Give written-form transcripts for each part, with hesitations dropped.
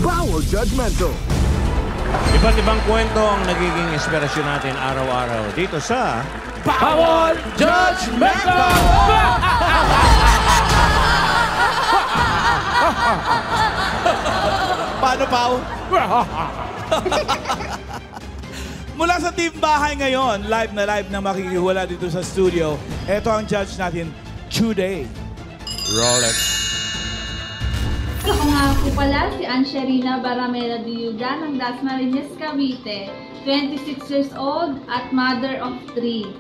Bawal Judgmental. Iba't ibang kwento ang nagiging inspirasyon natin araw-araw dito sa Bawal Judgmental! Paano, Pao? Mula sa Team Bahay ngayon, live na makikiwala dito sa studio. Ito ang judge natin today. Rolex. Ako nga po pala si Ansherina Baramela Diuda ng Dasmariñas, Cavite, 26 years old at mother of 3.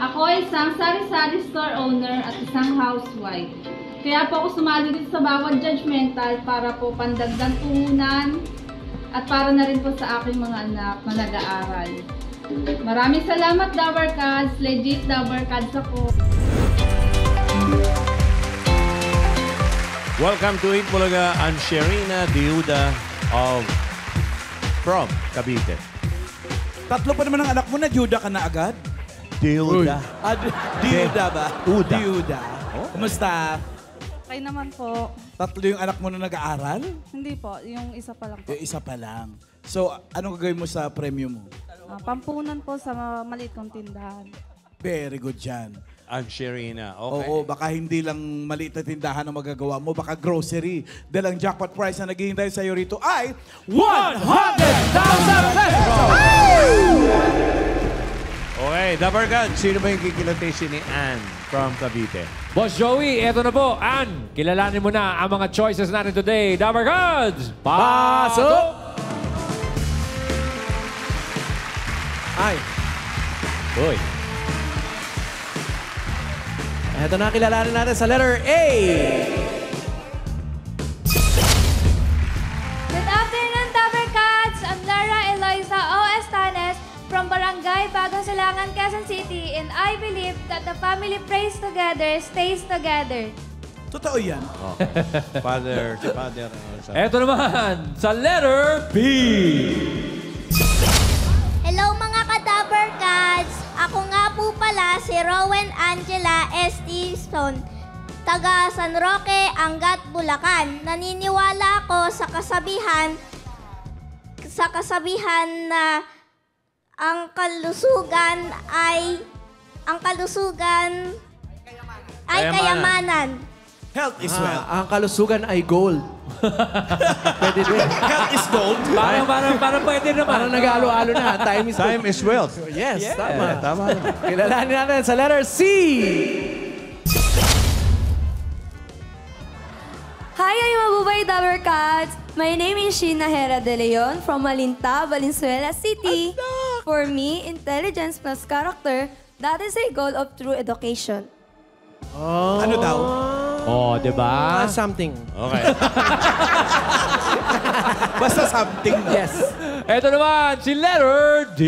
Ako ay isang sari-sari store owner at isang housewife. Kaya po ako sumali dito sa Bawal Judgmental para po pandagdag puhunan at para na rin po sa aking mga anak na nag-aaral. Maraming salamat, Dabber Cats. Legit Dabber Cats ako. Welcome to Eat Bulaga, Ansherina Diuda from Cavite. Tatlo pa naman ang anak mo na, Juda ka na agad? Diuda. Diuda ba? Uda. Diuda. Oh. Kumusta? Okay naman po. Tatlo yung anak mo na nag-aaral? Hindi po, yung isa pa lang po. Yung isa pa lang. So, anong gagawin mo sa premyo mo? Pampunan po sa maliit kong tindahan. Very good yan. Ansherina, okay. Oo, baka hindi lang maliit na tindahan ang magagawa mo, baka grocery. Dahil ang jackpot prize na naghihintay sa'yo rito ay 100,000 pesos! Okay, Dabber God, sino ba yung kikilatesin ni Ann from Cavite? Boss Joey, eto na po. Ann, kilalanin mo na ang mga choices natin today. Dabber Gods, pasok! Ay. Uy. Ito na, kilalanin natin sa letter A. Good afternoon, Dabber Cats! I'm Lara Eloisa O. Estanes from Barangay Bagong Silangan, Quezon City, and I believe that the family prays together, stays together. Totoo yan. Oh. Father. Eto naman, sa letter B. Hello mga ka-Dabber Cats! Ako nga po pala si Rowan Angela S. Son, taga San Roque, Angat, Bulacan. Naniniwala ako sa kasabihan na ang kalusugan ay kayamanan. Health is wealth. Ang kalusugan ay gold. Pwede din. Health is gold. Parang pwede naman. Parang nag-alo-alo na. Time is wealth. Yes, Yeah. tama. Tama. Kilalanin natin sa letter C. Hi, I'm Mabubay, Dabber Cats! My name is Sheena Hera de Leon from Malinta, Valenzuela City. For me, intelligence plus character, that is a goal of true education. Oh. Ano daw? Oh, di ba? Something. Okay. Basta something. Yes. Eto naman, si letter D.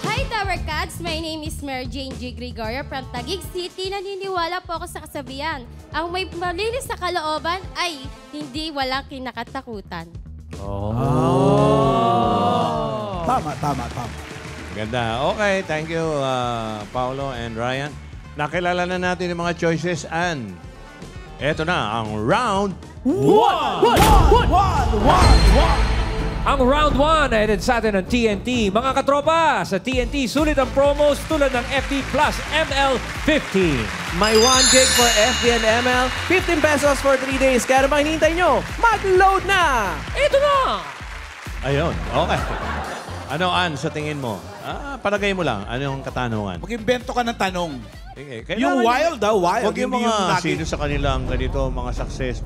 Hi, Dabber Cats! My name is Mary Jane G. Gregorio from Taguig City. Naniniwala po ako sa kasabihan. Ang may malinis sa kalooban ay hindi walang kinakatakutan. Tama. Ganda. Okay, thank you, Paolo and Ryan. Nakilala na natin yung mga choices, and eto na ang round 1. Ang round 1 ay headed sa atin ng TNT. Mga katropa, sa TNT, sulit ang promos tulad ng FB Plus ML15. May 1 gig for FB and ML, 15 pesos for 3 days. Kaya naman hinihintay nyo, mag-load na! Ito na! Ayun, okay. Ano, Ann, sa tingin mo? Palagay mo lang, ano yung katanungan? Mag-invento ka ng tanong. Okay, Yung wild daw, wild. Huwag yung Hindi mga lagi- sino sa kanilang ganito, mga success.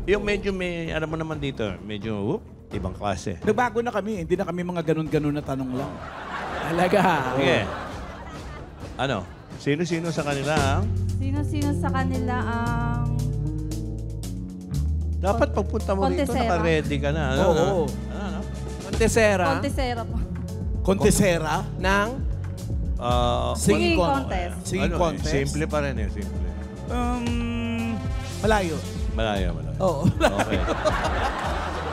Yung medyo may, ano mo naman dito, medyo, ibang klase. Nagbago na kami. Hindi na kami mga ganun-ganun na tanong lang. Talaga. Sige. Ano? Sino-sino sa kanila ang... Sino-sino sa kanila ang... Dapat pagpunta mo rito, Contesera. naka-ready ka na. Ano, Oo. Ano? Contesera Contesera po. Contesera. ng... Singing contest. Singing ano, contest. Simple pa rin eh, simple. Malayo. Malayo. Oo. Okay.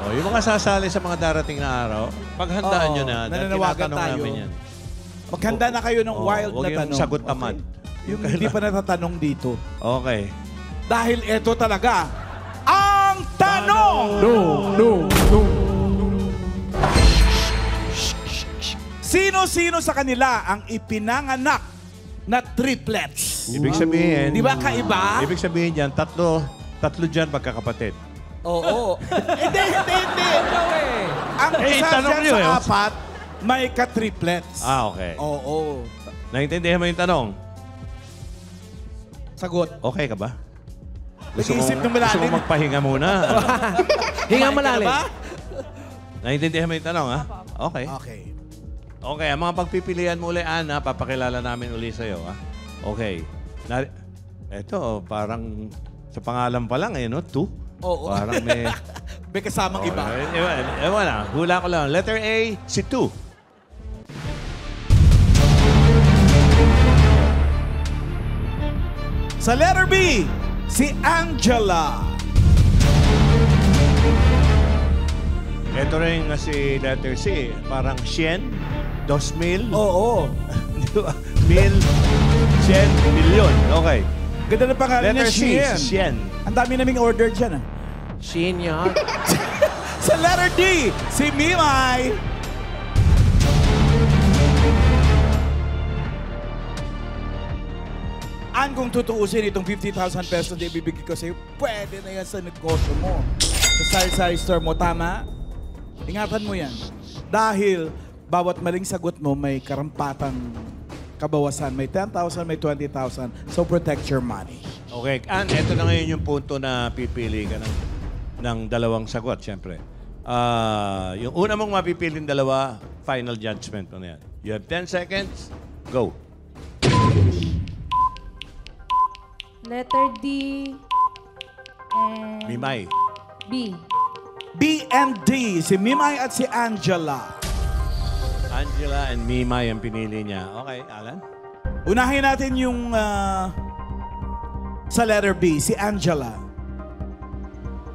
Yung mga sasali sa mga darating na araw, paghandaan Oo, nyo na. Dahil nananawagan tinatanong tayo. namin yan. Maghanda na kayo ng wild Huwag na yung tanong. sagot tamad. Yung hindi pa natatanong dito. Okay. Dahil eto talaga, Tanong! No. Sino-sino sa kanila ang ipinanganak na triplets? Ibig sabihin... Di ba kaiba? Ibig sabihin dyan, tatlo dyan magkakapatid. Oo. Hindi. Ang isa tanong dyan niyo, sa apat, may ka-triplets. Okay. Oo. Naintindihan mo yung tanong? Sagot. Okay ka ba? Nag-iisip ng malalim. Gusto mo magpahinga muna? Hinga malalim. Naintindihan mo yung tanong, ha? Okay. Okay. Okay, ang mga pagpipilian mo uli, Ana, papakilala namin uli sa'yo, ha? Okay. Eto, parang sa pangalan pa lang, no? 2. Oo. Parang may... May kasamang iba. Ewan na. Hula ko lang. Letter A, si 2. Sa letter B, si Angela. Ito rin si letter C. Parang Sien, 2,000. Oo. Mil, Sien, milyon. Okay. Ganda na pangalan niya, Letter C, Sien. si Sien. Ang dami naming order dyan, ah. Shin yan. Sa letter D, si Mimay. Kung tutuusin itong 50,000 pesos na ibibigay ko sa'yo, pwede na yan sa negosyo mo. Sa sari-sari store mo, tama? Ingatan mo yan. Dahil bawat maling sagot mo, may karampatang kabawasan. May 10,000, may 20,000. So protect your money. Okay. Ito na ngayon yung punto na pipili ka ng dalawang sagot, siyempre. Yung una mong mapipiling dalawa, final judgment mo na yan. You have 10 seconds. Go. Letter D and Mimay. B. B and D, si Mimay at si Angela. Angela and Mimay ang pinili niya. Okay, Alan? Unahin natin yung sa letter B, si Angela.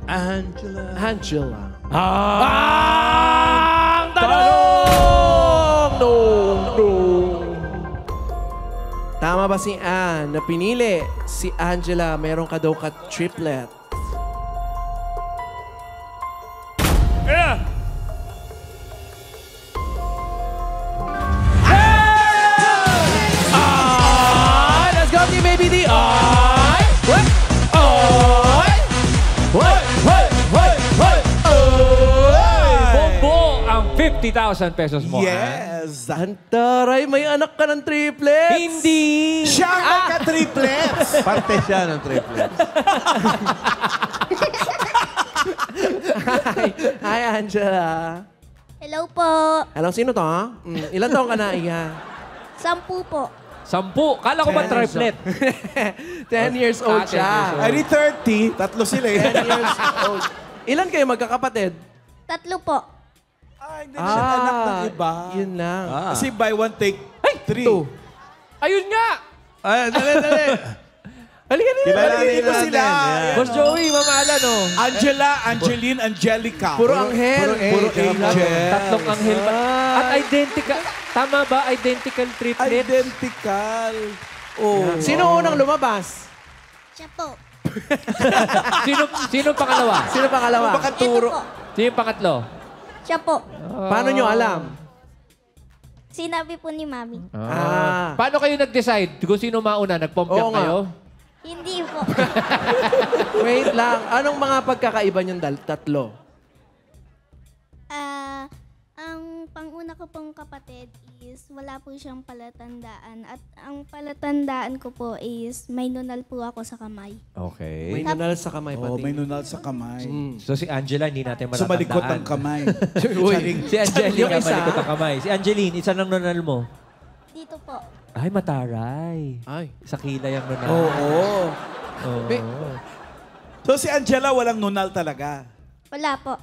Angela. Ang tanong! No. Tama ba si Ann na pinili si Angela? Meron ka daw ka-triplet. Let's go, Team Baby D! Bombo ang 50,000 pesos mo, ha? Yes! Antaray, may anak ka ng triplets! Hindi! Siya ang may ka-triplets! Parte siya ng triplets. Hi, Angela. Hello po. Hello, sino to, ha? Ilan taong ka na, Iya? 10 po. 10. Kala ko ba triplet? 10 years old siya. Ay, 30. Tatlo sila eh. 10 years old. Ilan kayo magkakapatid? 3 po. Ay, hindi siya anak ng iba. Yun lang. Kasi buy one, take 3. Ayun nga! Ay, dali. Halika na. Kilalanin mo natin. sila. Yan. Boss Joey, mamahalan, oh. Angela, Angeline, Angelica. Puro anghel. Puro angel. Tatlong anghel ba? At identical. Tama ba? Identical triplet? Identical. Oh. Sino unang lumabas? Siya po. Sino pangalawa? Sino pangalawa? Ito Pakaturo. po. Sino yung pangatlo? Siya po. Paano nyo alam? Sinabi po ni Mami. Paano kayo nag-decide kung sino mauna? Nagpompiak Oo nga. kayo? Hindi po. Wait lang. Anong mga pagkakaiba niyong tatlo? Ang panguna ko pong kapatid is wala po siyang palatandaan. At ang palatandaan ko po is may nunal po ako sa kamay. Okay. May nunal sa kamay Oh, pati. may nunal sa kamay. So si Angela, hindi natin matatandaan. Sumalikot ang kamay. Si Angeline, Yung isa? malikot ang kamay. Si Angeline, isa ng nunal mo. Dito po. Ay, mataray. Ay. Sa kilay ang nunal. Oo. Oo. So si Angela walang nunal talaga. Wala po.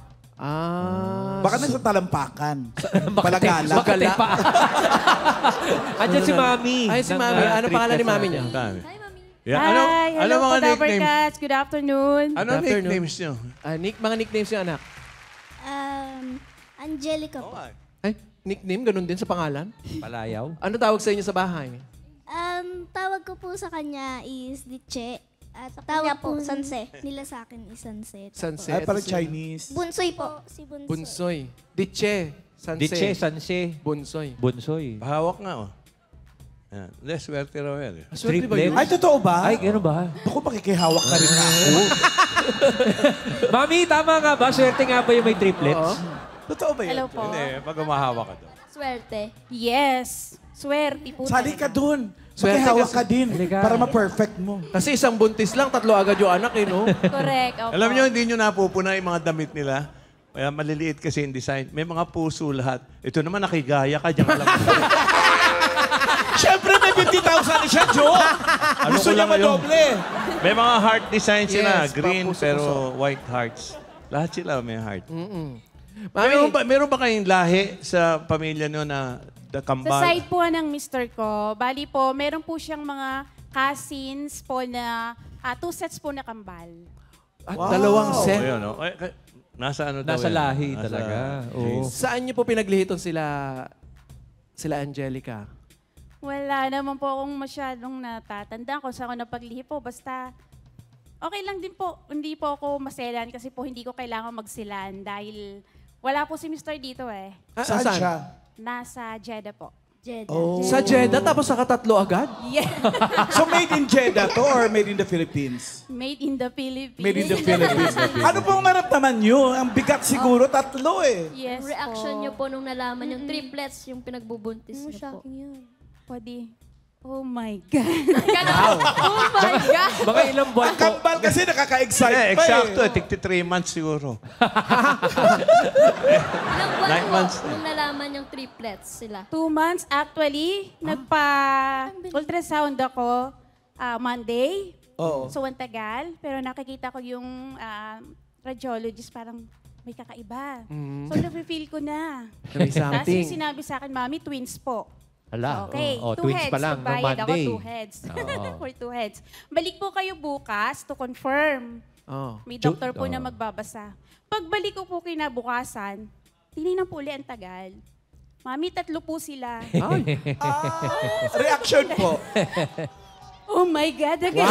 Baka nasa talampakan. Palagala. Makati pa. Andiyan si Mami. Ay, si Mami. Ano pangalan ni Mami niya? Hi, Mami. Yeah, Hi, ano hello po, mga Dabber nicknames? Cats. Good afternoon. Ano Good afternoon. nicknames niyo? Mga nicknames yung anak. Angelica po. Ay, nickname? Ganun din sa pangalan? Palayaw. Ano tawag sa inyo sa bahay? Tawag ko po sa kanya is Diche. Tawag po, Sanse. Nila sa akin is Sanse. Sunset. Ay, parang Chinese. Bunsoy po. Si Bunsoy. Bunsoy. Diche. Sanse. Diche, Sanse, Bunsoy. Bunsoy. Pahawak nga, oh. Yan. Hindi, swerte raw yan. eh. Swerte ba yun? Ay, totoo ba? Ay, gano'n ba? Ako, makikihawak ka rin na ako. Mami, tama nga ba? Swerte nga ba yung may triplets? Totoo ba yun? Hello po. Hindi, pag umahawak ka doon. Swerte. Yes. Swerte po. Sali ka dun. Swerte Makihawak kasi- ka din. Halika. Para ma-perfect mo. Kasi isang buntis lang, 3 agad yung anak eh, no? Correct. Opo. Alam nyo, hindi nyo napupuna yung mga damit nila. Kaya maliliit kasi yung design. May mga puso lahat. Ito naman, nakigaya ka. Diyan ka lang. Siyempre, may 50,000 siya, Joe. Gusto ko niya lang yun. madoble. May mga heart design sila. Yes, Green, papuso-puso. pero white hearts. Lahat sila may heart. Mami, Meron ba kayong lahi sa pamilya nyo na Sa kambal? side po ng mister ko, bali po, meron po siyang mga cousins po na 2 sets po na kambal. at dalawang Oh, set. ayun, oh. Nasa ano daw Nasa yan? lahi Nasa talaga. Oo. genes. Saan niyo po pinaglihiton sila Angelica? Wala naman po akong masyadong natatanda kung saan ako napaglihi po. Basta, okay lang din po. Hindi po ako maselan kasi po hindi ko kailangan magsilan dahil wala po si Mr. dito eh. Saan siya? Nasa Jeddah po. Jeddah. Oh. Sa Jeddah, tapos nakatatlo agad? Yeah. So made in Jeddah to or made in the Philippines? Made in the Philippines. Made in the Philippines. Ano pong naramdaman nyo? Ang bigat siguro, 3 eh. Yes Reaction po. niyo po nung nalaman yung triplets, yung pinagbubuntis niyo po. Pwede. Oh my God. Oh my God. Mga ilang buwan Ang po. kambal kasi nakaka-excite pa Eksakto. eh. 3 months siguro. Ilang buwan 9 po months. nung nalaman yung triplets sila? 2 months actually. Nagpa-ultrasound ako Monday. Oo. So, ang tagal. Pero nakikita ko yung radiologist parang may kakaiba. So, nafe-feel ko na. May Tapos yung something. sinabi sa akin, Mami, twins po. Hala. Okay, Oh, 2 twins heads. pa lang no Magbayad ako Monday. 2 heads. Oo. For 2 heads. Balik po kayo bukas to confirm. Oh. May doktor po na Oo. magbabasa. Pagbalik ko po kinabukasan, tinignan po ulit ang tagal. Mami, 3 po sila. Ay. Reaction po. Oh my God, again.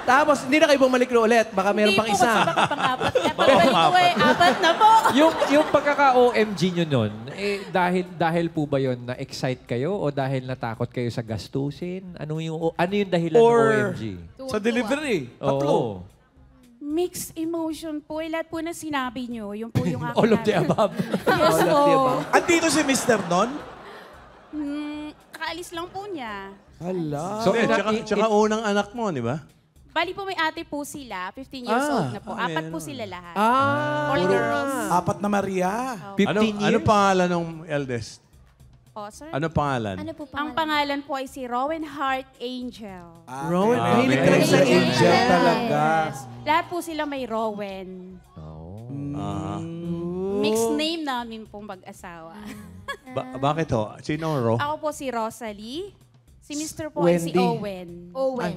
Tapos, hindi na kayo bumalik na ulit. Baka meron pang Hindi po, isa. kasi baka pang-apat. Pagbalik ko 4 na po. yung pagkaka-OMG nyo nun, dahil po ba yun na-excite kayo o dahil natakot kayo sa gastusin? Ano yung dahilan ng Or OMG? sa delivery. Oo. Tatlo. Mixed emotion po. Lahat po na sinabi nyo. Yung po yung akin. All of the above. Yes All of the po. above. Andito si Mr. Non? Kakaalis lang po niya. Hala. So, Tsaka unang anak mo, di ba? Bali po may ate po sila. 15 years old na po. 4 po sila lahat. Ah. All girls. 4 na Maria. 15 years? Ano pangalan ng eldest? Oh, sir. Ano pangalan? Ano po Ang pangalan po ay si Rowan Heart Angel. Rowan, Ah, mahilig ka okay. rin sa Angel angel. talaga. Lahat po sila may Rowan. Ah. Mixed name namin pong mag-asawa. Bakit ho? Sino ang Ro? Ako po si Rosalie. Si Mr. po ay si Wendy. Owen. Owen.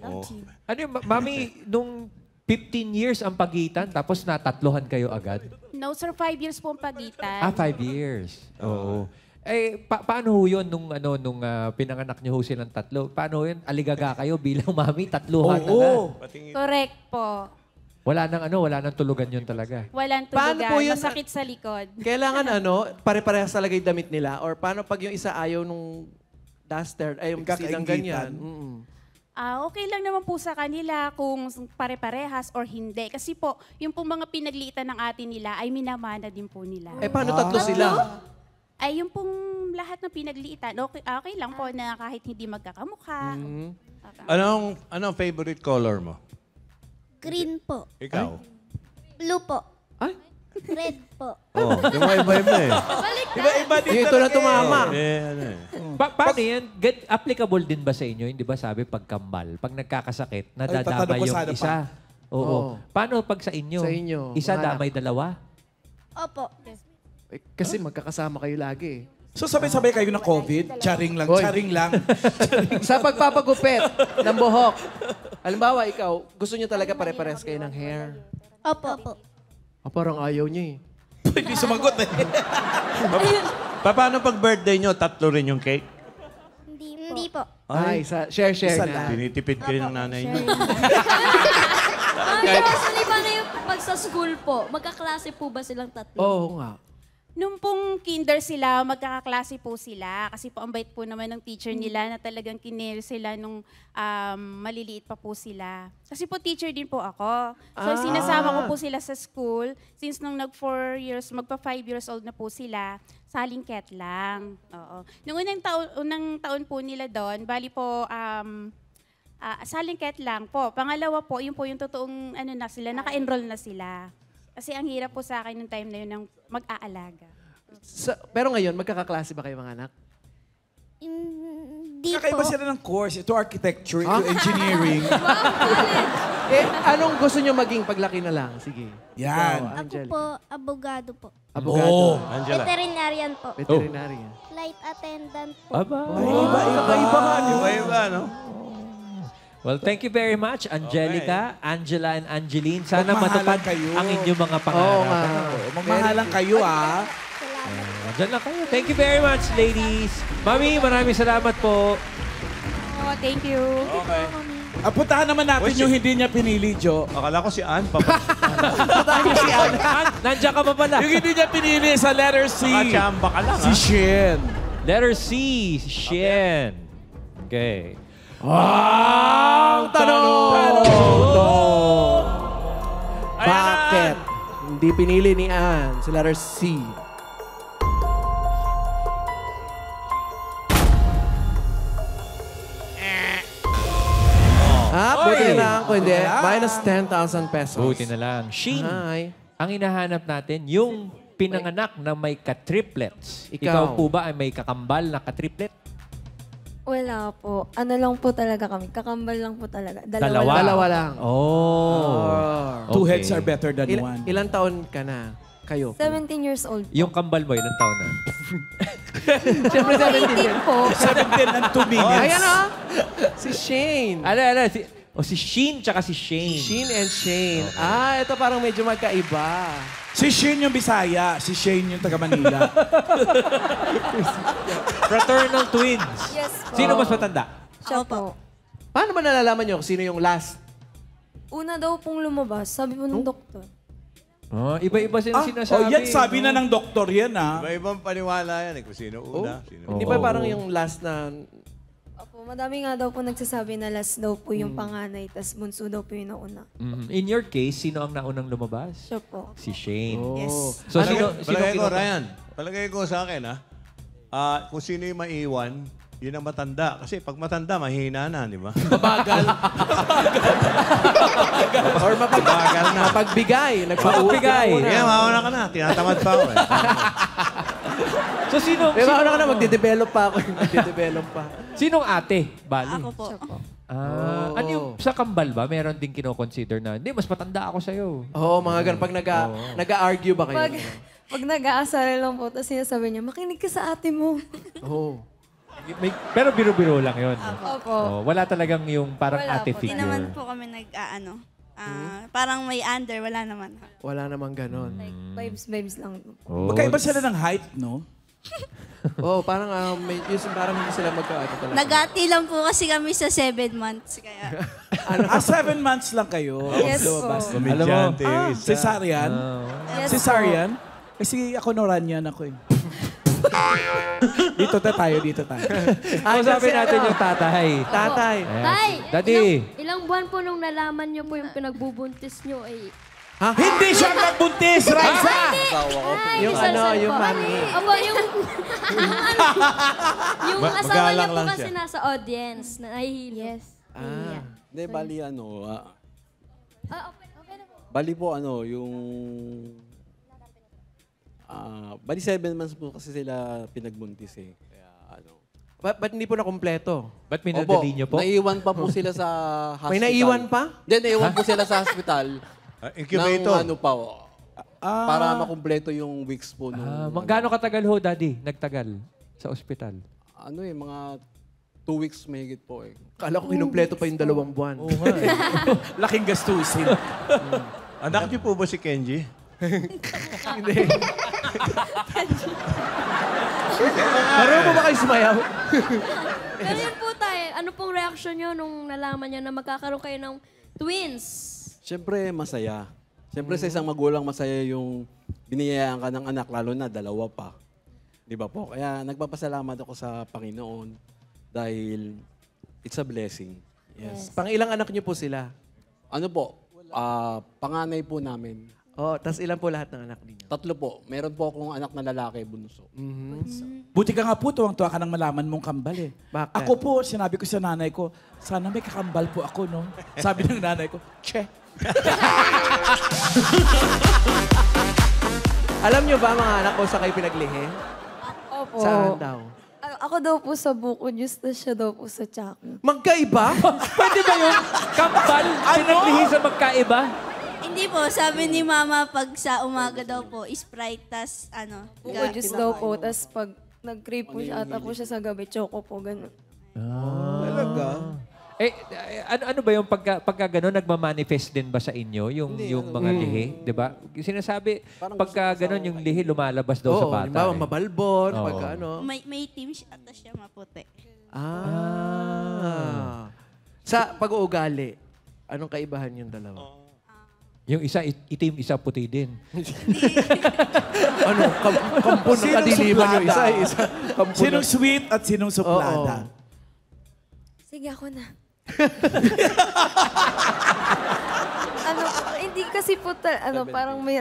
Oh. Ano yung, Mami, nung 15 years ang pagitan, tapos natatlohan kayo agad? No, sir, 5 years po ang pagitan. 5 years. Oo. Eh, paano ho yun nung pinanganak niyo ho silang 3? Paano ho yun? Aligaga kayo bilang mami, 3 agad. Correct po. Wala nang tulugan yun talaga. Walang Paano tulugan. po yun? Masakit sa likod. Kailangan pare-parehas talaga yung damit nila? Or paano pag yung isa ayaw nung duster, ay yung silang ganyan? Kakaingitan. Okay lang naman po sa kanila kung pare-parehas or hindi. Kasi po, yung po mga pinagliitan ng ate nila ay minamana din po nila. Eh, paano 3 sila? Ay, yung pong lahat ng pinagliitan, okay lang po na kahit hindi magkakamukha. Okay. Anong favorite color mo? Green po. Ikaw? Blue po. Ay? Red po. Oh, iba eh. Iba-iba din Yung ito na talaga tumama. Ano eh. Paano yan? Applicable din ba sa inyo? Hindi ba sabi pagkambal? Pag nagkakasakit, nadadamay tatanong ko yung sana isa. Oo. Oo. Paano pag sa inyo? Sa inyo, Isa mga damay 2? Opo. Eh, kasi magkakasama kayo lagi. So sabay-sabay kayo na COVID? Charing lang, Hoy. charing lang. Sa pagpapagupit ng buhok, halimbawa ikaw, gusto niyo talaga pare-pares kayo ng hair. Opo. Parang ayaw niya eh. Hindi sumagot eh. Paano pag birthday nyo, 3 rin yung cake? Hindi Hindi po. Ay, share Isa na. lang. Tinitipid kayo ng nanay niyo. Actually, paano yung pag sa school po? Magkaklase po ba silang tatlo? Oo nga. Nung pong kinder sila, magkakaklase po sila. Kasi po ang bait po naman ng teacher nila na talagang kinare sila nung maliliit pa po sila. Kasi po teacher din po ako. So sinasama ko po sila sa school. Since nung magpa 5 years old na po sila, salingket lang. Oo. Nung unang taon po nila doon, bali po salingket lang po. Pangalawa po, yun po yung totoong naka-enroll na sila. Kasi ang hirap po sa akin nung time na yun ng mag-aalaga. Pero ngayon, magkakaklase ba kayo mga anak? Hindi Kakaiba po. sila ng course. Ito architecture, ito engineering. Anong gusto nyo maging paglaki na lang? Sige. Yan. Ikaw, Ako Angelica. po, abogado po. Abogado. Angela. Veterinarian po. Veterinarian. Flight attendant po. Aba. Kakaiba nga. Iba-iba, no? Well, thank you very much, Angelica, Angela, and Angeline. Sana Magmahalan matupad kayo. ang inyong mga Oo pangarap. nga. Magmahalan kayo, ah. Diyan lang kayo. Thank you very much, ladies. Mami, maraming salamat po. Oh, thank you. Okay. Puntahan naman natin yung hindi niya pinili, Jo. Akala ko si Ann. Nandiyan ka pa pala. Yung hindi niya pinili sa letter C. Chamba ka lang, Si Shen. Letter C, Shen. Okay. Ang tanong! Bakit hindi pinili ni Ann sa letter C? Buti na lang. Kung hindi, minus 10,000 pesos. Buti na lang. Shin, Hi. ang hinahanap natin, yung pinanganak na may ka-triplets. Ikaw. Ikaw po ba ay may kakambal na ka-triplet? Wala po. Ano lang po talaga kami. Kakambal lang po talaga. Dalawa? Dalawa lang. Oh. Two Okay. heads are better than one. Ilang taon ka na? Kayo? 17 years old. Yung kambal mo, ilang taon na? Siyempre 17 yun. 17 and 2 minutes. Ayan o! Si Shane. Si Shin tsaka si Shane. Shane and Shane. Ito parang medyo magkaiba. Si Shen yung Bisaya, si Shane yung taga Manila. Fraternal twins. Yes po. Sino mas matanda? Siya po. Paano ba nalalaman nyo kung sino yung last? Una daw pong lumabas, sabi po ng doktor. Oh, iba-iba sila sinasabi. yan sabi na ng doktor yan, ah. Iba-ibang paniwala yan. Kung sino una, sino Hindi ba parang yung last na... Opo, madami nga daw po nagsasabi na last daw po yung panganay, tas bunso daw po yung nauna. In your case, sino ang naunang lumabas? Siya po. Si Shane. Yes. So, sino Palagay ko, kinuha? Ryan. Palagay ko sa akin, ha? Kung sino yung maiwan, yun ang matanda. Kasi pag matanda, mahina na, di ba? Mabagal. Or mapagbigay. Mapagbigay. Mapagbigay. Kaya mauna ka na. Tinatamad pa ako, eh. So, sino? May mauna ka na, magde-develop pa ako. Magde-develop pa. Sinong ate? Bali. Ako po. Ano yung sa kambal ba? Meron din kino-consider na, hindi, mas matanda ako sa'yo. Oo, mga ganun. Pag nag-argue ba kayo? Pag nag-aasara lang po, tapos sinasabi niya, makinig ka sa ate mo. Oo. Pero biro-biro lang yun. Opo. Wala talagang yung parang Wala ate po. figure. Hindi naman po kami parang may under, wala naman. Wala namang ganun. Vibes lang. Magkaiba sila ng height, no? Oo, parang parang hindi sila magkaano talaga. Nagati lang po kasi kami sa 7 months. Kaya 7 months lang kayo. Yes po. Lumabas. Komedyante yung isa. Cesarean? Yes Cesarean? Kasi ako Noranian ako, eh. Dito tayo. Kausapin natin yung tatay. Tatay. Ayan. Tay, Daddy. ilang buwan po nung nalaman niyo po yung pinagbubuntis niyo ay... Hindi siya nagbuntis, Raisa! Yung yung mami. Opo, yung asawa niya magalang po lang kasi siya. nasa audience na nahihilo. Yes. Hindi, bali Okay na po. bali po yung... bali 7 months po kasi sila pinagbuntis eh. Kaya Ba't hindi po na kumpleto? Ba't minadali niyo po? naiwan pa po sila sa hospital. May naiwan pa? Hindi, naiwan po sila sa hospital. Incubator. Ng para makumpleto yung weeks po. Gaano katagal ho, Daddy? Nagtagal sa ospital? Mga 2 weeks mahigit po eh. Kala ko kinumpleto pa yung 2 buwan. Oo nga eh. Laking gastusin. Anak niyo po ba si Kenji? Hindi. Marunong po ba kayo sumayaw? Pero yun po ano pong reaction nyo nung nalaman nyo na magkakaroon kayo ng twins? Siyempre, masaya. Siyempre, sa isang magulang, masaya yung biniyayaan ka ng anak, lalo na dalawa pa. Di ba po? Kaya nagpapasalamat ako sa Panginoon dahil it's a blessing. Yes. Pang-ilang anak niyo po sila? Ano po? Panganay po namin. Oh, tas ilan po lahat ng anak niyo? 3 po. Meron po akong anak na lalaki, bunso. Buti ka nga po, tuwang-tuwa ka nang malaman mong kambal eh. Bakit? Ako po, sinabi ko sa nanay ko, sana may kakambal po ako, no? Sabi ng nanay ko, che. Alam niyo ba mga anak ko sa kayo pinaglihi? Opo. Saan daw? Ako daw po sa buko juice, na siya daw po sa tsako. Magkaiba? Pwede ba yung kambal pinaglihi sa magkaiba? Hindi po, sabi ni Mama pag sa umaga daw po, Sprite, tas ano. Buko juice daw po, tas pag nag-crave po siya, ata po siya sa gabi, choco po, gano'n. Talaga? Ano ba yung pagka gano'n, nagmamanifest din ba sa inyo yung mga lihi? Di ba? Sinasabi, pagka gano'n yung lihi, lumalabas daw sa bata. Oo, mabalbon, Oo. pagka ano. May team siya, tas siya maputi. Sa pag-uugali, anong kaibahan yung dalawa? Yung isa itim, isa puti din. Ano? Kampo ng kadiliman yung isa. Sinong sweet at sinong suplada? Sige, ako na. Hindi kasi po, parang may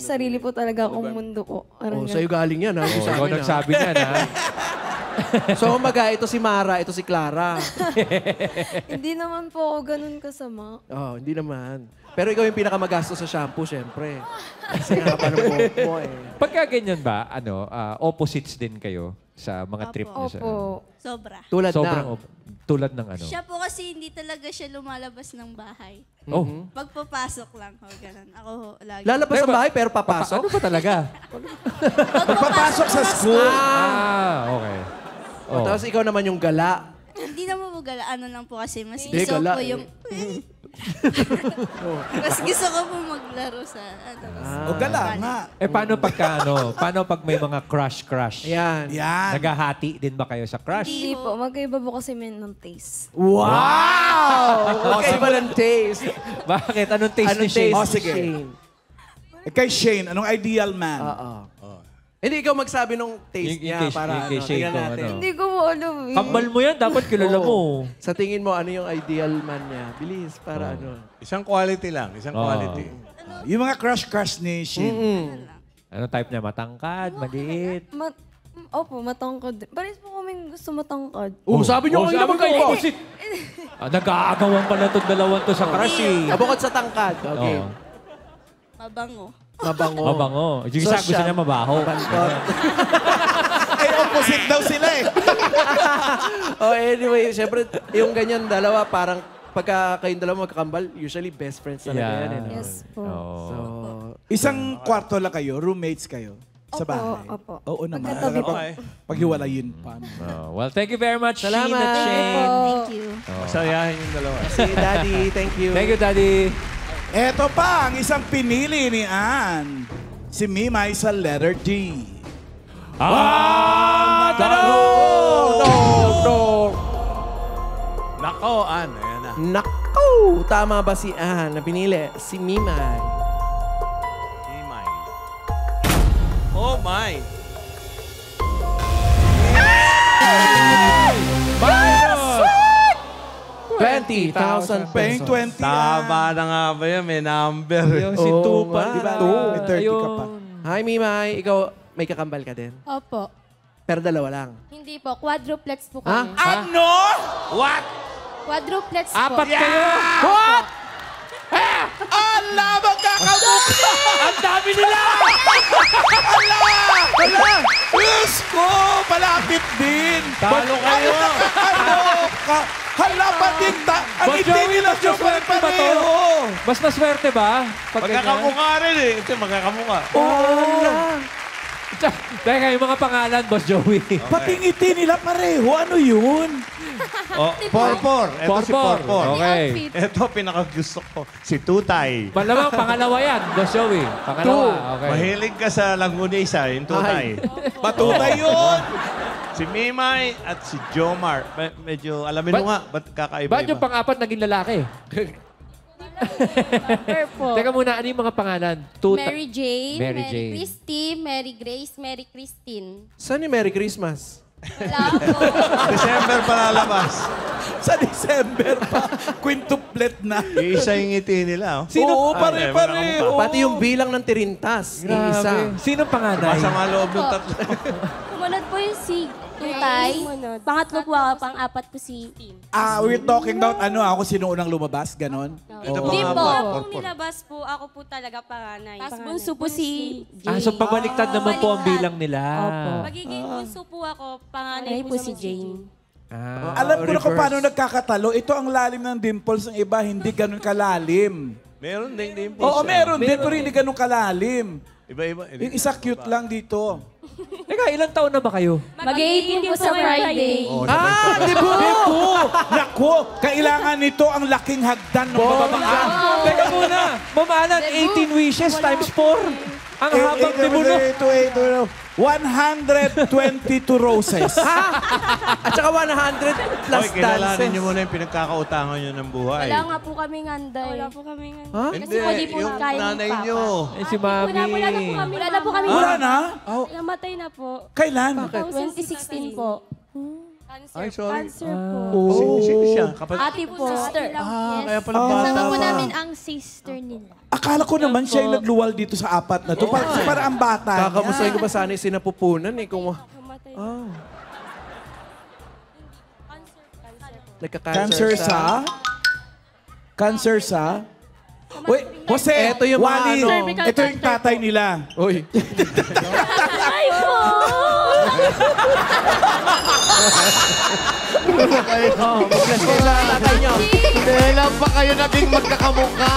sarili po talaga akong mundo po. Oh, sa'yo galing yan, ha? Sa Ikaw amin, ha? nagsabi niyan, ha? So, kumbaga, ito si Mara, ito si Clara. Hindi naman po ako ganun kasama. Oh, hindi naman. Pero ikaw yung pinakamagastos sa shampoo, syempre. Kasi nga pa ng buhok mo, eh. Pagka ganyan ba, opposites din kayo sa mga trip niyo? Opo. Sobra. Tulad Tulad ng ano? Siya po kasi hindi talaga siya lumalabas ng bahay. Oh. Pagpapasok lang, ganun. Ako lagi. Lalabas ng bahay pero papasok? Ano ba talaga? Pagpapasok sa school. Okay. Oh. Tapos ikaw naman yung gala. Hindi naman po gala. Ano lang po kasi mas Hindi, gusto gala ko yung... Mas gusto ko po maglaro sa... O gala nga. Paano pag may mga crush? Yan. Naghahati din ba kayo sa crush? Hindi po, magkaiba po kasi men ng taste. Wow! Okay, ba ng taste? Bakit? Anong taste ni Shane? Oh, sige. Kay Shane, anong ideal man? Hindi ikaw magsabi nung taste niya para kay Shane tingnan kung natin. ano. Hindi ko po alam eh. Kambal mo yan, dapat kilala mo. Sa tingin mo, ano yung ideal man niya? Bilis, para ano. Isang quality lang. Isang quality. Yung mga crush ni Shane. Ano type niya? Matangkad? Maliit? Opo, matangkad. Paris po kaming gusto matangkad. Sabi niyo kayo naman kayo. Nag-aagawan pala itong dalawang to sa crush eh. Bukod sa tangkad. Okay. Mabango. Mabango. Yung isa gusto niya mabaho. Opposite daw sila eh. Anyway, syempre, yung ganyan dalawa, parang pagka kayong dalawa magkakambal, usually best friends talaga yan. Eh, no? Yes po. Isang kwarto lang kayo, roommates kayo sa bahay. Opo. Oo naman. Magkatabi po. Paghiwalayin pa. Well, thank you very much, Salamat. Shane at Shane. Thank you. Masayahin yung dalawa. Si Daddy, thank you. Thank you, Daddy. Eto pa, ang isang pinili ni Ann. Si Mimay sa letter D. Nako, Ann. Ayan na. Naku! Tama ba si Ann na pinili? Si Mimay. Imay. Oh my. Minus! 20,000 Paying pesos. 20 Tama na nga ba yan? May number. Yung si Tupa. Diba? May 30 ka pa. Hi, Mimay. Ikaw, may kakambal ka din? Opo. Pero dalawa lang. Hindi po. Quadruplex po Ha? kami. Ano? What? Quadruplex po. Apat kayo! What? Ala, magkakamukha! Ang dami nila! Ala! Diyos ko! Palapit din! Talo kayo! Ano ka? Hala pa din ta! Ang Boss hindi Joey, nila mas maswerte ba to? pareho! Mas maswerte ba? Pag ganyan? Magkakamukha rin eh. Ito, magkakamukha. Teka, yung mga pangalan, Boss Joey. Pati ngiti nila pareho. Ano yun? Oh, Porpor. Ito si Porpor. Porpor. Okay. Outfit. Ito, pinakagusto ko. Si Tutay. Malamang pangalawa yan, Boss Joey. Pangalawa, okay. Mahilig ka sa Langunisa, yung Tutay. Batutay yun! Si Mimay at si Jomar. Medyo, alamin mo nga, ba't kakaiba-iba? Ba't yung pang-apat naging lalaki? Teka muna, ano yung mga pangalan? Mary Jane, Mary Mary Jane. Christy, Mary Grace, Mary Christine. Saan yung Merry Christmas? December pa lalabas. Sa December pa, quintuplet na. Iisa yung ngiti nila. Oh. Oo, pare-pareho. Pati yung bilang ng tirintas. Isa. Sinong panganay? Masama loob ng tatlo. Sumunod po yung si Tutay. Pangatlo po ako, pang-apat po si... We're talking about ako sino unang lumabas, ganon? Hindi po. Port. nilabas po, ako po talaga panganay. Tapos bunso po si So pabaliktad naman po ang bilang nila. Magiging bunso po ako, panganay po si Jane. Alam ko na kung paano nagkakatalo. Ito ang lalim ng dimples ng iba, hindi ganun kalalim. Meron din dimples. Oo, meron din, pero hindi ganun kalalim. Iba-iba. Yung isa cute lang dito. Teka, ilang taon na ba kayo? Mag-18 po sa Friday. Dibu! Naku, kailangan nito ang laking hagdan ng bababaan. Teka muna, mamalan, 18 wishes times 4. Ang habang tibuno. 122 roses. At saka 100 plus Hoy, kilalanin dances. nyo muna yung pinagkakautangan nyo ng buhay. Wala nga po kaming anday. Wala po kaming anday. Ha? Hindi, po di po yung kaya ni nanay Papa. nyo. Si Mami. Wala na po kami. Wala na? Namatay na po. Kailan? 2016 po. Ay, sorry. Cancer po. Sino siya? Kapatid? Ate po. Sister. Kaya pala Kasama po bata. namin ang sister nila. Akala ko naman siya yung nagluwal dito sa apat na to. Para ang bata Kakamustahin ko niya. ba sana yung sinapupunan eh. Kung... Cancer sa? Cancer sa? Uy, Jose, Ito yung mga Wally, ano. ito yung tatay nila. Uy. Ay po! Mag-bless kayo sa tatay nyo. Kailan pa kayo naging magkakamukha?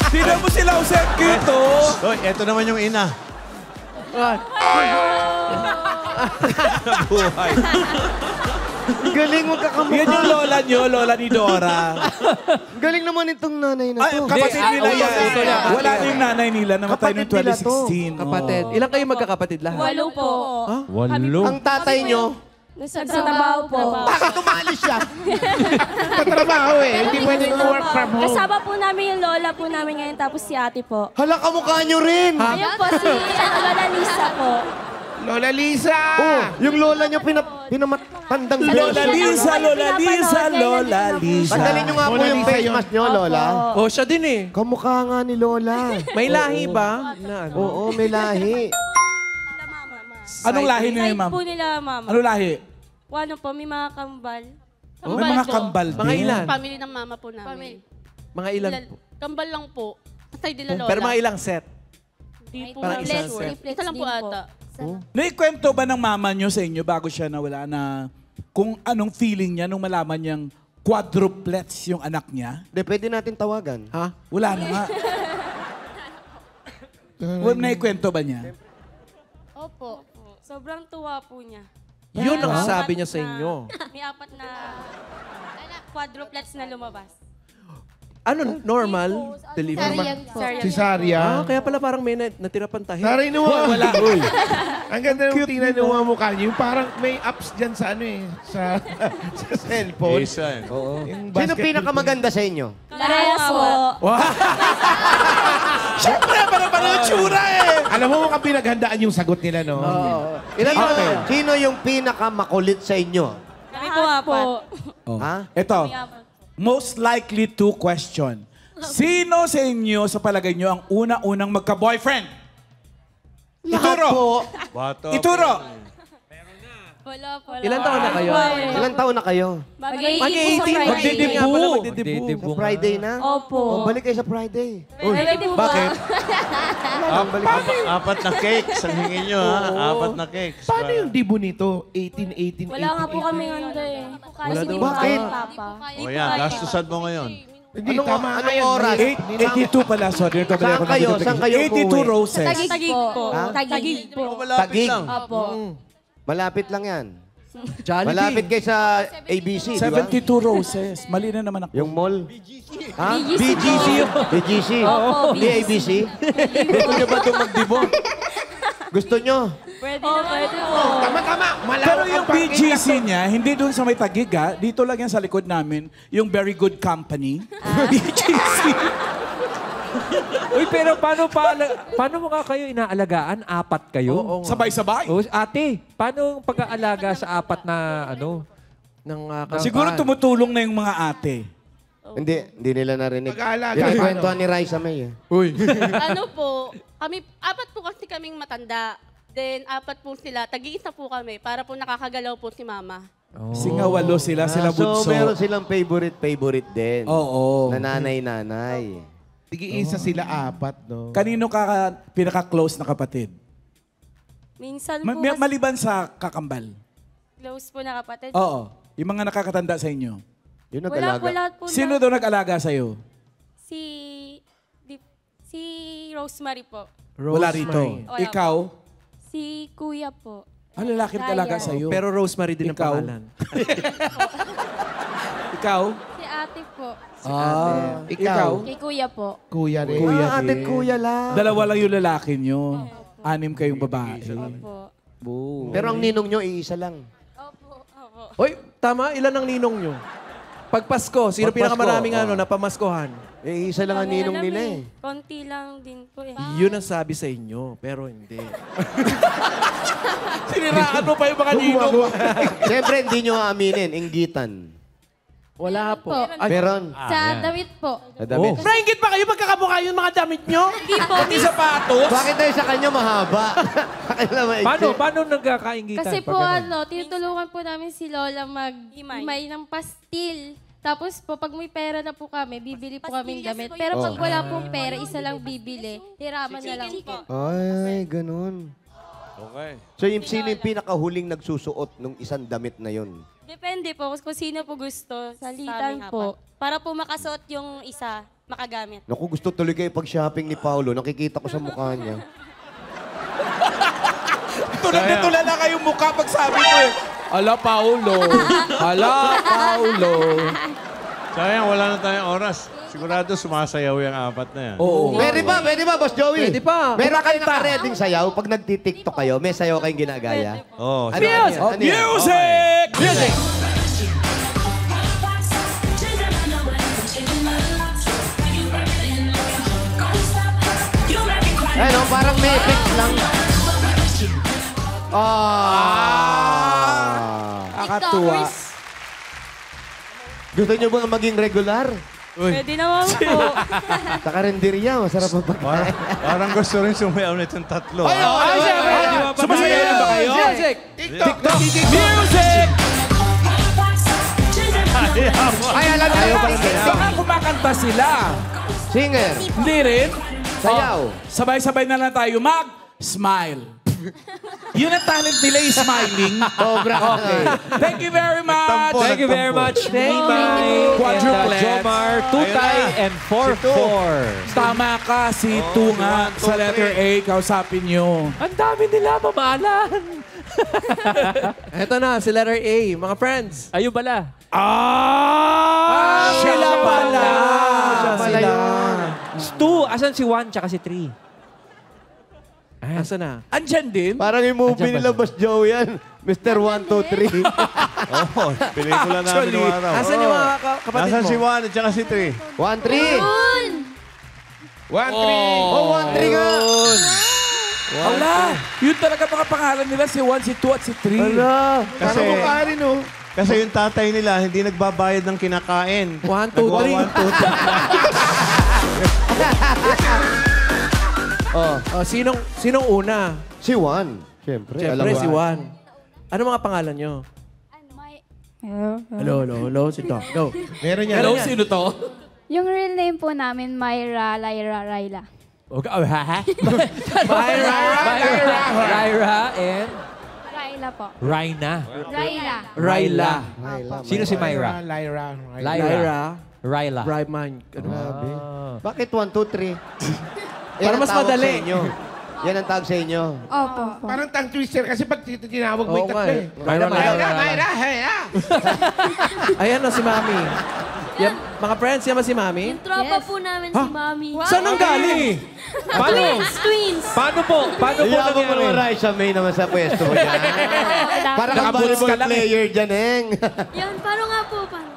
Sino mo sila, Jose? Kito? Hoy, eto naman yung ina. Nabuhay. Galing magkakamukha. Yan yung lola nyo, lola ni Dora. Galing naman itong nanay na Ay, to. kapatid nila yan. ito yan. Wala na yung nanay nila, namatay noong Kapatid nila to. 2016. Kapatid. Ilan kayo magkakapatid lahat? 8 po. Walo. Ang tatay nyo, Nasa trabaho po. bakit umalis siya? Patrabaho eh. Hindi pwedeng work from home. Kasama po namin yung lola po namin ngayon, tapos si ate po. Hala, kamukha nyo rin. Ayun po, si Lola Lisa po. Lola Lisa! Oh, yung lola nyo pinamatandang Lola Lisa, Lola Lisa, Lola Lisa. Tanggalin nyo nga po yung face mask nyo, Lola. Oh, siya din eh. Kamukha nga ni Lola. May lahi ba? Na, ano? Oo, may lahi. Anong lahi nila, ma'am? Po nila, mama. Ano lahi? Ano po, may mga kambal. May mga kambal din. Mga ilan? Family ng mama po namin. Mga ilan? Kambal lang po. Patay nila lola. Pero mga ilang set? Di po Parang namin isang sure. set. Ito lang po ata. Naikwento ba ng mama nyo sa inyo bago siya nawala na kung anong feeling niya nung malaman niyang quadruplets yung anak niya? Hindi, pwede natin tawagan. Ha? Wala na nga. Naikwento ba niya? Opo. Sobrang tuwa po niya. Yun ang sabi niya sa inyo. May 4 na quadruplets na lumabas. Ano, normal? Delivery? Cesarean. Kaya pala parang may natira pang tahi. Saray mo. Wala. Ang ganda ng tingnan ng mga mukha niyo. Yung parang may apps dyan sa ano eh. Sa cellphone. Isa eh. Oo. Sino pinakamaganda sa inyo? Parehas po. Siyempre, para yung tsura eh. Alam mo mukhang pinaghandaan yung sagot nila, no? Sino yung pinakamakulit sa inyo? Kami po 4. Ha? Ito, most likely to question. Sino sa inyo, sa palagay nyo, ang una-unang magka-boyfriend? Ituro! Bato. Ituro! Wala po. Ilan taon na kayo? Ilang taon na kayo? Mag-18 po sa Friday. Magdidibu. Sa Friday na? Opo. O, balik kayo sa Friday. Ready po ba? Bakit? Apat na cakes ang hingin nyo, ha? Apat na cakes. Paano yung dibo nito? 18, 18, 18. Wala nga po kami handa eh. Kasi di po Bakit? kaya Papa. O yan, gastusan mo ngayon. Hindi, tama. Anong oras? 82 pala, sorry. Saan kayo? Saan kayo 82 umuwi? roses. Tagig po. Ha? Tagig po. Malapit Tagig. lang. Opo. Malapit lang yan. Jollibee. Malapit kayo sa ABC, di ba? 72 roses. Mali na naman ako. Yung mall? Ha? BGC yun. BGC? Opo, Hindi ABC? Ito niya ba itong magdibo? Gusto nyo? Pwede pwede po. Tama. Pero yung BGC niya, hindi doon sa may Taguig, ha? Dito lang yan sa likod namin, yung Very Good Company. BGC. Uy, pero paano mo nga kayo inaalagaan? Apat kayo? Sabay-sabay. Oh, ate, paano ang pag-aalaga sa apat na Siguro tumutulong na yung mga ate. Hindi nila narinig. Pag-aalaga. Pinakwentuhan ni Raisa May. Uy. Ano po, apat po kasi kaming matanda. Then, apat po sila. Tag-iisa po kami para po nakakagalaw po si mama. Singawalo sila bunso. So, meron silang favorite din. Oo. Na nanay-nanay. Tig-iisa sila apat, no? Kanino ka pinaka-close na kapatid? Minsan po kasi Maliban sa kakambal. close po na kapatid. Oo. Yung mga nakakatanda sa inyo. Yun Wala po Sino daw nag-alaga sa'yo? Si Rosemary po. Wala rito. Wala Ikaw? Si Kuya po. Lalaki nag-alaga sa'yo. Pero Rosemary din ang Ikaw? pangalan. Ikaw? Si ate po. Ikaw? Kay Kuya po. Kuya rin. Ate kuya lang. Dalawa lang yung lalaki nyo. 6 kayong babae. Opo. Pero ang ninong nyo, iisa lang. Opo. Hoy, tama. Ilan ang ninong nyo? Pag Pasko, sino Pag Pasko, pinakamaraming napamaskuhan? Isa lang ang ninong nila eh. Konti lang din po eh. Yun ang sabi sa inyo, pero hindi. Siniraan mo pa yung mga ninong. Siyempre, hindi nyo aaminin. Inggitan. Wala po. Meron. Sa damit po. Sa damit. Nainggit pa kayo magkakamukha yung mga damit nyo? Hindi po. Pati sapatos? Bakit tayo sa kanya mahaba? Paano nagkakaingitan? Kasi pag po ganun? tinutulungan po namin si Lola mag-himay ng pastil. Tapos po, pag may pera na po kami, bibili po kami damit. Pero pag wala pong pera, isa lang bibili. Hiraman na lang po. Ay, ganun. Okay. So, sino yung pinakahuling nagsusuot ng isang damit na yun? Depende po kung sino po gusto. Salitan Sa po. Para po makasuot yung isa, makagamit. Naku, gusto tuloy kayo pag-shopping ni Paolo. Nakikita ko sa mukha niya. Tulad na tulad na kayong mukha pag sabi mo eh. Ala, Paulo. Ala, Paulo. Sayang, wala na tayong oras. Sigurado sumasayaw yung apat na yan. Oo. Pwede ba, Boss Joey? Pwede pa. Meron kayo naka-reading sayaw? Pag nagtitiktok kayo, may sayaw kayong ginagaya? Oh, Ano yan? Ano yan? Music! Music! Ano, parang may effect lang. Akatuwa. Gusto nyo ba maging regular? Pwede naman po. Sa karinderya, masarap ang pagkain. Parang gusto rin sumayaw nitong tatlo. Ay, sumasayaw na ba kayo? Music! TikTok! Music! Ay, alam Ayaw pa rin. Baka kumakanta sila. Singer. Hindi rin. Sayaw. Sabay-sabay na lang tayo mag-smile. Yun ang talent nila, yung smiling. Sobra. Okay. Thank you very much. Thank you very much, Mimay, Quadruplets. Jomar, Tutay, and 4-4. Tama ka, si Tunga sa letter A. Kausapin nyo. Ang dami nila, mamalan. Eto na, si letter A. Mga friends. Ayun pala. Sila pala. Sila. Stu, asan si 1 tsaka si 3? Asa na? Andyan din. Parang yung movie nila, Boss Joey yan. Mr. 1, 2, 3. Oo, pelikula namin nung araw. Asan yung mga kapatid Nasaan mo? si Juan at saka si 3? 1, 3. 1-3. Oh, 1, 3 nga. Ala, yun talaga mga pangalan nila, si 1, si 2, at si 3. Ala. Kasi, Parang mukha rin, oh. kasi yung tatay nila hindi nagbabayad ng kinakain. 1, 2, 3. Sinong una? Si Juan. Siyempre. Siyempre, alam si mo. Juan. Ano mga pangalan nyo? Hello, si Doc. Go. Meron yan. Hello, sino to? Yung real name po namin, Myra Lyra Raila. Okay. Oh, ha? Lyra and Raila po. Raina. Raila. Raila. Sino si Myra? Lyra. Ryla. Bryman. Grabe. Bakit 1, 2, 3? Para mas madali. Yan ang tawag sa inyo. Opo. Parang tongue twister kasi pag tinawag mo yung Oo nga tatlo eh. eh. Myra. Ayan na si Mami. Yan, mga friends, yan ba si Mami? Yung tropa po namin si Mami. Saan ang galing? Paano? Twins. Paano po? Paano po Iyaman mo naman, nangyari? Raisa May naman sa pwesto mo dyan. Para kang volleyball player dyan, Eng. Yun, paano nga po? Paano?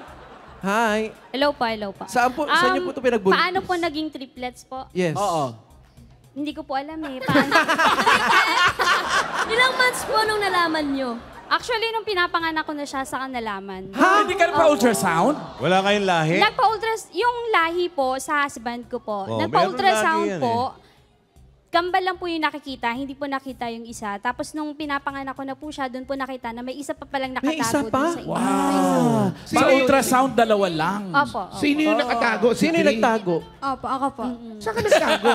Hi. Hello po, hello po. Saan niyo po ito pinagbuntis? Paano po naging triplets po? Yes. Oo. Hindi ko po alam eh. Paano? Ilang months po nung nalaman nyo? Actually, nung pinapanganak ko na siya, saka nalaman. Hindi ka pa-ultrasound? Wala kayong lahi? Yung lahi po sa husband ko po. Oh, Nagpa-ultrasound meron lagi yan po. Kambal lang po yung nakikita, hindi po nakita yung isa. Tapos nung pinapanganak ko na po siya, doon po nakita na may isa pa palang nakatago. May isa pa? Doon sa inyo. Wow. Sa ultrasound, dalawa lang. Opo. Sino yung nakatago? Sino yung nagtago? Opo, ako po. Saan ka nagtago?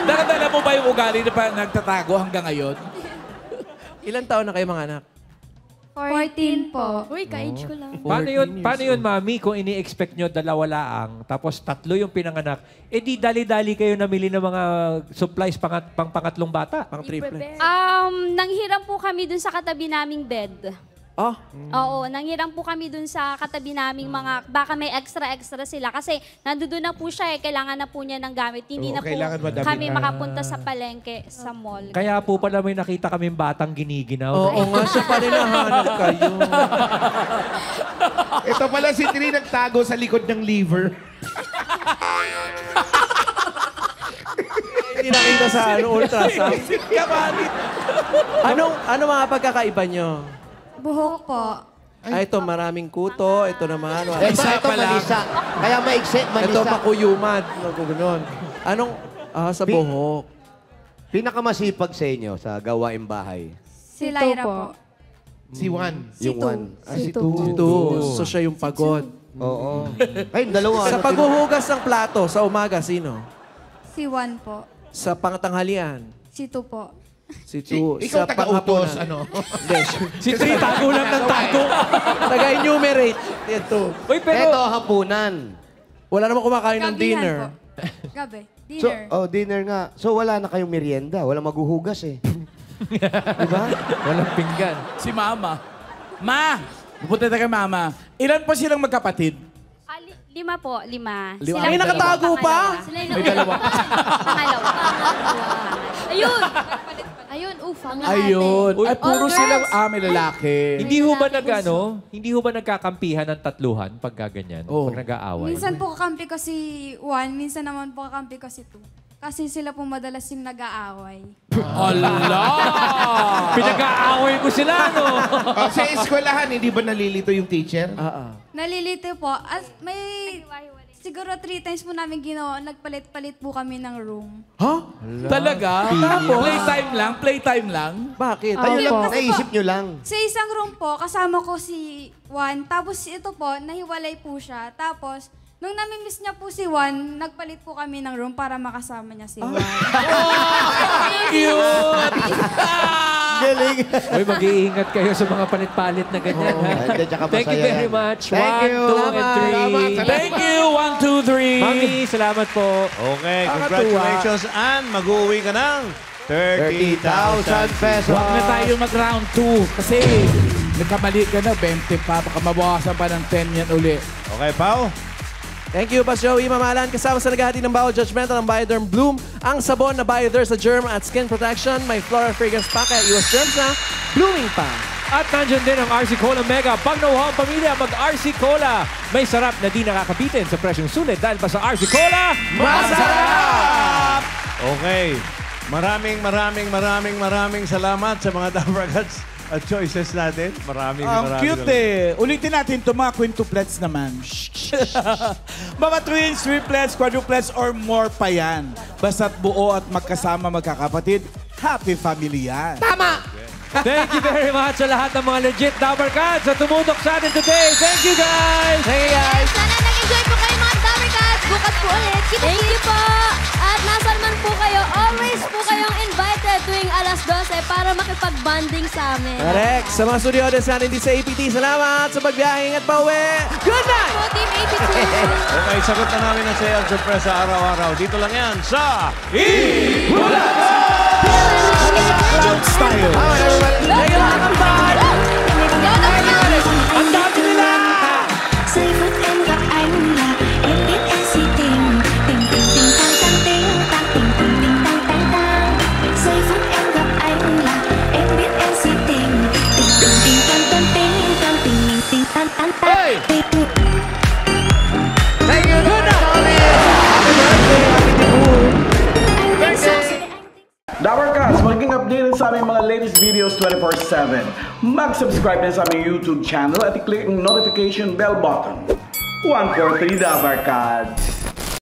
Nakadala mo ba yung ugali na pa nagtatago hanggang ngayon? Ilan taon na kayo mga anak? 14 po. Uy, ka-age ko lang. Paano yun, Mami, kung ini-expect nyo dalawa laang, tapos 3 yung pinanganak, di dali-dali kayo namili ng mga supplies pang pangatlong bata? Pang triplets. Nanghiram po kami dun sa katabi naming bed. Oh? Oo, nanghiram po kami dun sa katabi naming mga, baka may extra-extra sila. Kasi nandoon na po siya kailangan na po niya ng gamit. Hindi Oo, na po kailangan madami kami na. makapunta sa palengke, sa mall. Kaya po pala may nakita kaming batang giniginaw. Oo nga, siya pa rin nahanap kayo. Ito pala si Tri nagtago sa likod ng liver. Hindi nakita sa ultrasound. Ano mga pagkakaiba nyo? Buhok po. Ito maraming kuto, ito naman. Ito malisa. Kaya maiksi, malisa. Ito makuyumad. Ganun. Anong, sa buhok. Pinakamasipag sa inyo sa gawaing bahay? Si Lyra po. Si Juan. Yung one. Si Two. So siya yung pagod. Oo. Ay, dalawa. Sa paghuhugas ng plato, sa umaga, sino? Si Juan po. Sa pangtanghalian, Si Tu po. si Two. Ikaw Sa taga-utos, panghapunan. ano? Si Tri, tago lang ng tago. Taga-enumerate. Ito. Uy, pero... Ito, hapunan. Wala namang kumakain ng dinner. Gabi. So, dinner nga. So, wala na kayong merienda. Walang maghuhugas eh. Diba? Walang pinggan. Si Mama. Ma! Pupunta tayo kay Mama. Ilan po silang magkapatid? 5 po, 5. Lima. May nakatago pa? Sila yung pangalawa. Ayun! Ayun, ufa. Ayun. Ay, puro All silang girls. may lalaki. Hindi ho ba nagkakampihan ng tatluhan pag gaganyan? Pag nag-aaway? Minsan po kakampi ko si Juan, minsan naman po kakampi ko si Tu. Kasi sila po madalas yung nag-aaway. Allah! Pinag-aaway ko sila, no? Sa eskwelahan, hindi ba nalilito yung teacher? Nalilito po. At may siguro 3 times po namin ginawa, nagpalit-palit po kami ng room. Ha? Talaga? Tapos? Playtime lang? Bakit? Ayun lang, naisip nyo lang. Sa isang room po, kasama ko si Juan. Tapos ito po, nahiwalay po siya. Tapos, nung namimiss niya po si Juan, nagpalit po kami ng room para makasama niya si Juan. Cute! Galing. Uy, mag-iingat kayo sa mga palit-palit na ganyan. ha? Thank you very much. Thank 1, you. 2, and 3. Thank you! 1, 2, 3. Mami, salamat po. Okay, congratulations. And mag-uwi ka ng 30,000 pesos. Huwag na tayo mag-round 2 kasi nagkamali ka na, 20 pa. Baka mabawasan pa ng 10 yan uli. Okay, Pao? Thank you, Boss Joey Mamalan. Kasama sa naghahati ng bawal judgmental ng Bioderm Bloom. Ang sabon na Bioderm sa germ at skin protection. May floral fragrance pa kaya iwas germs na. Blooming pa. At nandiyan din ang RC Cola Mega. Pag nauhaw ang pamilya, mag-RC Cola. May sarap na di nakakabitin sa presyong sulit dahil ba sa RC Cola, masarap! Okay. Maraming salamat sa mga Dabber Cats at choices natin. Maraming Cute eh. Ulitin natin ito, mga quintuplets naman. Mga twins, triplets, quadruplets, or more pa yan. Basta't buo at magkasama magkakapatid, happy family yan. Tama! Thank you very much sa lahat ng mga legit Dabber Cats sa tumutok sa atin today. Thank you, guys! Thank you, guys! Sana nag-enjoy po kayo mga Dabber Cats. Bukas po ulit. Thank you po. At nasan man po kayo, always po kayong invited tuwing alas 12 para makipag-bonding sa amin. Correct. Sa mga studiodes natin dito sa APT, salamat sa pagbiyahe at pauwi. Good night! Po, Team APT. Okay, sagot na namin ang saya at surpresa araw-araw. Dito lang yan sa Cloud style. Thank you, mga kapal! Go, Dabber Cats! Ang dami nila! Safe within updated sa aming mga latest videos 24/7. Mag-subscribe na sa aming YouTube channel at i-click ang notification bell button. 143 Dabarkads!